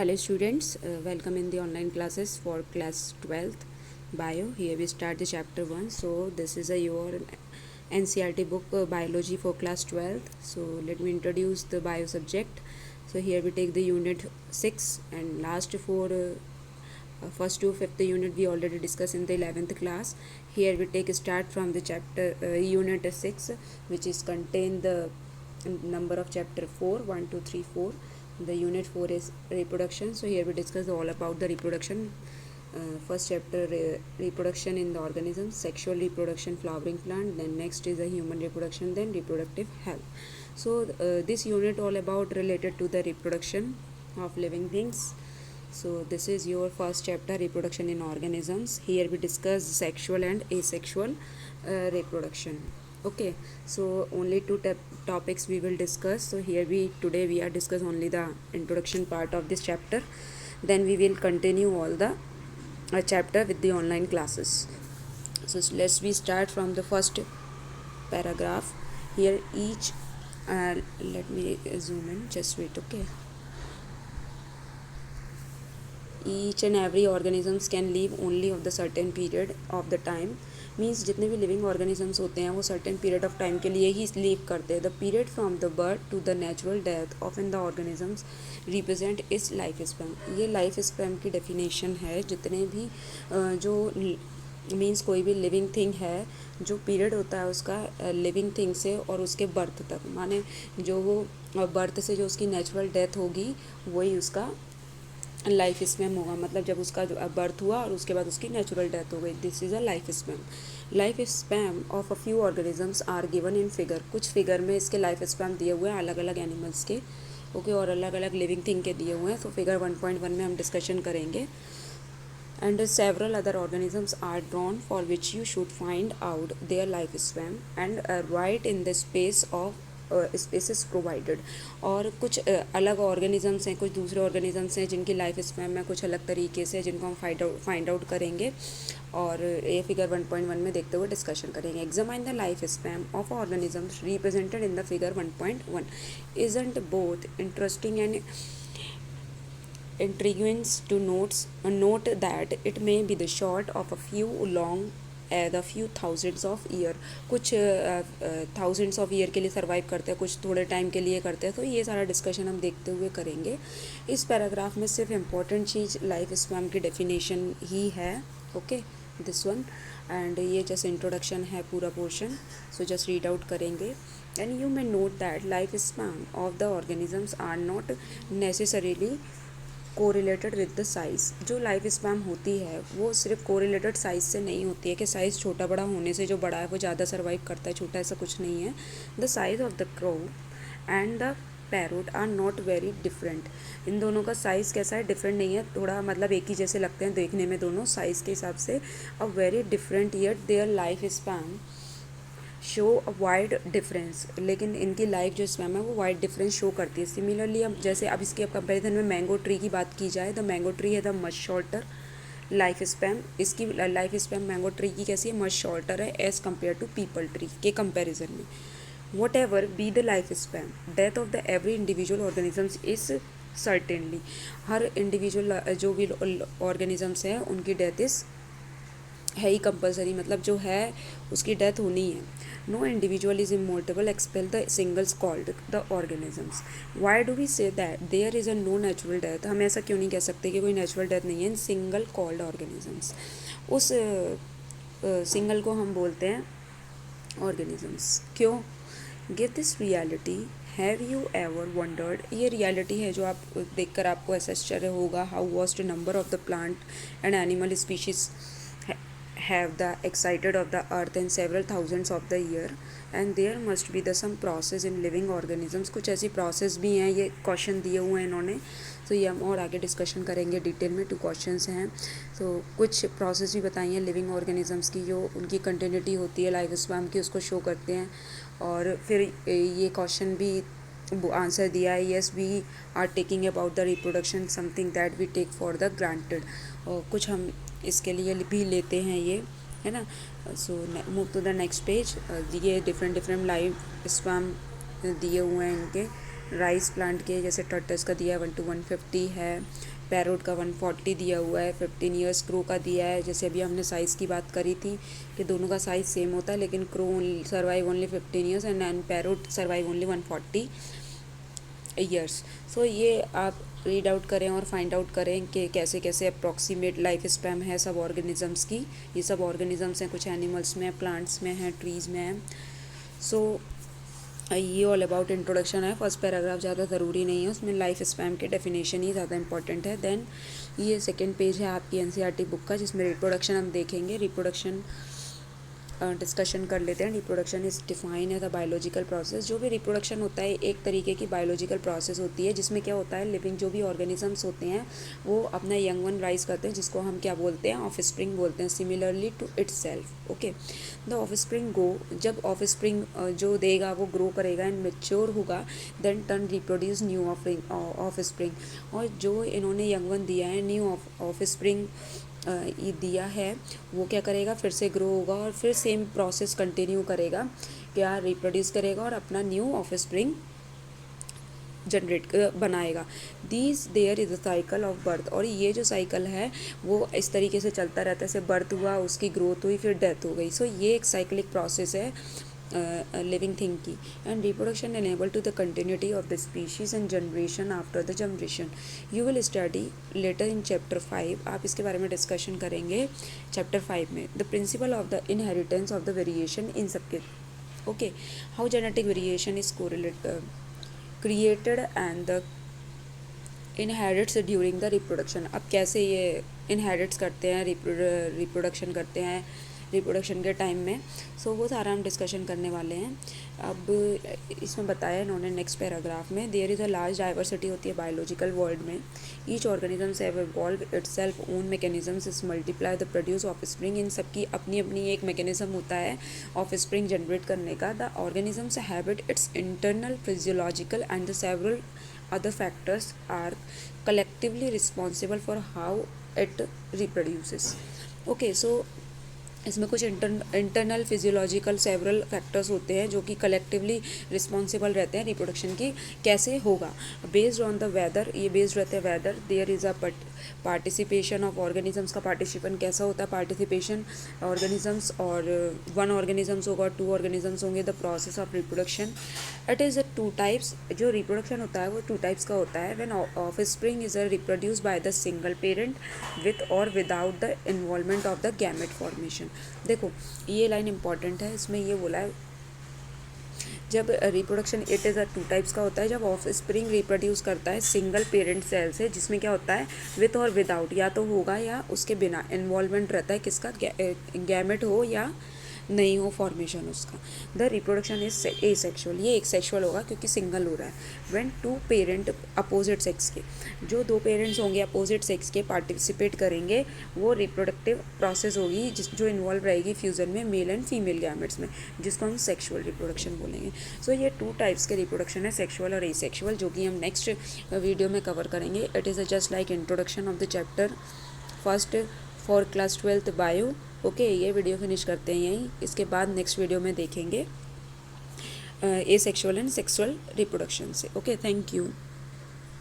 Hello students, welcome in the online classes for class 12th bio. Here we start the chapter 1. So this is your NCERT book biology for class 12th. So let me introduce the bio subject. So here we take the unit 6 and last four first to fifth unit we already discussed in the 11th class. Here we take a start from the chapter unit 6, which is contain the number of chapter 4 1 2 3 4. The unit 4 is reproduction. So here we discuss all about the reproduction. First chapter reproduction in the organism, sexual reproduction, flowering plant, then next is the human reproduction, then reproductive health. So this unit all about related to the reproduction of living things. So this is your first chapter, reproduction in organisms. Here we discuss sexual and asexual reproduction. Okay, so only two topics we will discuss. So here today we are discuss only the introduction part of this chapter, then we will continue all the chapter with the online classes. So let's we start from the first paragraph. Here each let me zoom in, just wait. Okay, each and every organisms can live only of the certain period of the time. Means जितने भी living organisms होते हैं वो certain period of time के लिए ही live करते हैं. The period from the birth to the natural death of in the organisms represent is life span. ये लाइफ स्पैम की डेफिनेशन है. जितने भी जो मीन्स कोई भी लिविंग थिंग है, जो पीरियड होता है उसका लिविंग थिंग से और उसके बर्थ तक, माने जो वो बर्थ से जो उसकी नेचुरल डेथ होगी वही उसका लाइफ स्पैम होगा. मतलब जब उसका बर्थ हुआ और उसके बाद उसकी नेचुरल डेथ हो गई, this is a life span. Life span of a few organisms are given in figure. कुछ फिगर में इसके लाइफ स्पैम दिए हुए हैं अलग अलग एनिमल्स के. ओके, और अलग अलग लिविंग थिंग के दिए हुए हैं. तो फिगर 1.1 में हम डिस्कशन करेंगे. And several other organisms are drawn for which you should find out their life span and write in the space of species provided. और कुछ अलग ऑर्गेनिजम्स हैं, कुछ दूसरे ऑर्गेनिजम्स हैं जिनकी लाइफ स्पैम में कुछ अलग तरीके से, जिनको हम फाइंड आउट करेंगे और ये फिगर 1.1 में देखते हुए डिस्कशन करेंगे. Examine the life span of organisms represented in the figure 1.1. Isn't both interesting and intriguing to note that it may be the short of a few long the few thousands of year. कुछ thousands of year के लिए survive करते हैं, कुछ थोड़े time के लिए करते हैं. तो ये सारा डिस्कशन हम देखते हुए करेंगे. इस पैराग्राफ में सिर्फ इम्पोर्टेंट चीज़ लाइफ स्पैम की डेफिनेशन ही है. Okay, this one. एंड ये जस्ट इंट्रोडक्शन है पूरा portion. So just read out करेंगे. And you may note that life span of the organisms are not necessarily correlated with the size. जो life span होती है वो सिर्फ कोरिलेटेड साइज़ से नहीं होती है कि साइज़ छोटा बड़ा होने से जो बड़ा है वो ज़्यादा सर्वाइव करता है, छोटा ऐसा कुछ नहीं है. The size of the crow and the parrot are not very different. इन दोनों का साइज़ कैसा है, डिफरेंट नहीं है. थोड़ा मतलब एक ही जैसे लगते हैं देखने में दोनों साइज़ के हिसाब से. A very different yet there life spam show a wide difference. लेकिन इनकी लाइफ जो स्पैम है वो वाइड डिफरेंस शो करती है. सिमिलरली अब जैसे अब इसके कंपेरिजन में मैंगो ट्री की बात की जाए, द मैंगो ट्री है the much shorter life span. इसकी लाइफ स्पैम मैंगो ट्री की कैसी है, मच शॉर्टर है as compare to peepal tree के कंपेरिजन में. Whatever be the life span, death of the every individual organisms is certainly. हर individual जो भी ऑर्गेनिजम्स हैं उनकी डेथ इज़ है ही कंपलसरी, मतलब जो है उसकी डेथ होनी है. No individual is immortal except the single celled the organisms. Why do we say that there is a no natural death. हम ऐसा क्यों नहीं कह सकते कि कोई नेचुरल डेथ नहीं है इन सिंगल कॉल्ड ऑर्गेनिजम्स. उस सिंगल को हम बोलते हैं ऑर्गेनिजम्स. क्यों? Give this reality. Have you ever wondered. ये रियलिटी है जो आप देखकर आपको ऐसा आश्चर्य होगा. How vast number of the plant and animal species have the excited of the earth in several thousands of the year, and there must be the some process in living organisms. कुछ ऐसी process भी हैं, ये question दिए हुए हैं इन्होंने. तो ये हम और आगे डिस्कशन करेंगे डिटेल में. 2 क्वेश्चंस हैं. तो कुछ प्रोसेस भी बताई हैं लिविंग ऑर्गेनिजम्स की जो उनकी कंटिन्यूटी होती है लाइफ स्पैम की, उसको शो करते हैं. और फिर ये क्वेश्चन भी आंसर दिया है, yes we are taking about the reproduction something that we take for the granted. और कुछ हम इसके लिए भी लेते हैं, ये है ना. So move to the next page. ये डिफरेंट लाइफ स्पैम दिए हुए हैं इनके. राइस प्लांट के जैसे टर्टस का दिया है 1 to 150 है, पैरोट का 140 दिया हुआ है, 15 ईयर्स क्रो का दिया है। जैसे अभी हमने साइज़ की बात करी थी कि दोनों का साइज़ सेम होता है, लेकिन crow survive only 15 years and parrot survive only 140 years. So ये आप रीड आउट करें और फाइंड आउट करें कि कैसे कैसे अप्रॉक्सीमेट लाइफ स्पैम है सब ऑर्गेनिजम्स की। ये सब ऑर्गेनिजम्स हैं, कुछ एनिमल्स में, प्लांट्स में हैं, ट्रीज़ में हैं। सो ये ऑल अबाउट इंट्रोडक्शन है। फर्स्ट पैराग्राफ ज़्यादा ज़रूरी नहीं है, उसमें लाइफ स्पैम के डेफिनेशन ही ज़्यादा इंपॉर्टेंट है। देन ये सेकेंड पेज है आपकी एनसीईआरटी बुक का, जिसमें रिप्रोडक्शन हम देखेंगे। रिप्रोडक्शन डिस्कशन कर लेते हैं। Reproduction is define as a biological process. जो भी रिप्रोडक्शन होता है एक तरीके की बायोलॉजिकल प्रोसेस होती है, जिसमें क्या होता है, लिविंग जो भी ऑर्गेनिजम्स होते हैं वो अपना यंग वन राइज करते हैं, जिसको हम क्या बोलते हैं, ऑफस्प्रिंग बोलते हैं, similarly to itself. Okay, the offspring go, जब ऑफस्प्रिंग जो देगा वो ग्रो करेगा एंड मेच्योर होगा, then turn reproduce new offspring. और जो इन्होंने यंग वन दिया है, न्यू ऑफस्प्रिंग ये दिया है, वो क्या करेगा, फिर से ग्रो होगा और फिर सेम प्रोसेस कंटिन्यू करेगा, क्या रिप्रोड्यूस करेगा और अपना न्यू ऑफस्प्रिंग जनरेट बनाएगा। This there is a cycle of birth. और ये जो साइकिल है वो इस तरीके से चलता रहता है, जैसे बर्थ हुआ, उसकी ग्रोथ हुई, फिर डेथ हो गई। सो ये एक साइक्लिक प्रोसेस है लिविंग थिंग की। And reproduction enable to the continuity of the species and generation after the generation. You will study later in chapter 5, आप इसके बारे में डिस्कशन करेंगे चैप्टर 5 में। The principle of the inheritance of the variation in सबके। Okay, how genetic variation is created and the inherits during the reproduction. अब कैसे ये इनहेरिट्स करते हैं, रिप्रोडक्शन करते हैं रिप्रोडक्शन के टाइम में, सो वो सारा हम डिस्कशन करने वाले हैं। अब इसमें बताया इन्होंने नेक्स्ट पैराग्राफ में, there is a large diversity होती है बायोलॉजिकल वर्ल्ड में। Each organisms have evolve itself own mechanisms is multiply the produce offspring. इन सबकी अपनी अपनी एक मैकेनिज्म होता है ऑफस्प्रिंग जनरेट करने का। The organisms habit it's internal physiological and the several other factors are collectively responsible for how it reproduces. Okay, so इसमें कुछ इंटरनल फिजियोलॉजिकल सेवरल फैक्टर्स होते हैं जो कि कलेक्टिवली रिस्पॉन्सिबल रहते हैं रिप्रोडक्शन की कैसे होगा। बेस्ड ऑन द वेदर, ये बेस्ड रहते हैं weather. There is a participation of organisms का पार्टिसिपेशन कैसा होता है, पार्टिसिपेशन ऑर्गेनिजम्स, और 1 ऑर्गेनिजम्स होगा, 2 ऑर्गेनिजम्स होंगे। The process of reproduction it is 2 types. जो रिप्रोडक्शन होता है वो 2 टाइप्स का होता है। When offspring is reproduce by the single parent with और without the involvement of the gamete formation. देखो ये लाइन इंपॉर्टेंट है, इसमें ये बोला है जब रिप्रोडक्शन इट इज़ 2 टाइप्स का होता है। जब ऑफस्प्रिंग रिप्रोड्यूस करता है सिंगल पेरेंट सेल से, जिसमें क्या होता है विथ और विदाउट, या तो होगा या उसके बिना इन्वॉल्वमेंट रहता है किसका, गैमेट हो या नहीं हो फॉर्मेशन उसका। द रिप्रोडक्शन इज एसेक्सुअल, ये एक सेक्सुअल होगा क्योंकि सिंगल हो रहा है। व्हेन 2 पेरेंट अपोजिट सेक्स के, जो 2 पेरेंट्स होंगे अपोजिट सेक्स के पार्टिसिपेट करेंगे, वो रिप्रोडक्टिव प्रोसेस होगी जो इन्वॉल्व रहेगी फ्यूज़न में मेल एंड फीमेल गैमेट्स में, जिसको हम सेक्सुअल रिप्रोडक्शन बोलेंगे। सो ये 2 टाइप्स के रिप्रोडक्शन है, सेक्सुअल और एसेक्सुअल, जो कि हम नेक्स्ट वीडियो में कवर करेंगे। It is just like introduction of the chapter first for class 12th bio. Okay, ये वीडियो फिनिश करते हैं यहीं, इसके बाद नेक्स्ट वीडियो में देखेंगे एसेक्सुअल एंड सेक्सुअल रिप्रोडक्शन से। Okay, thank you.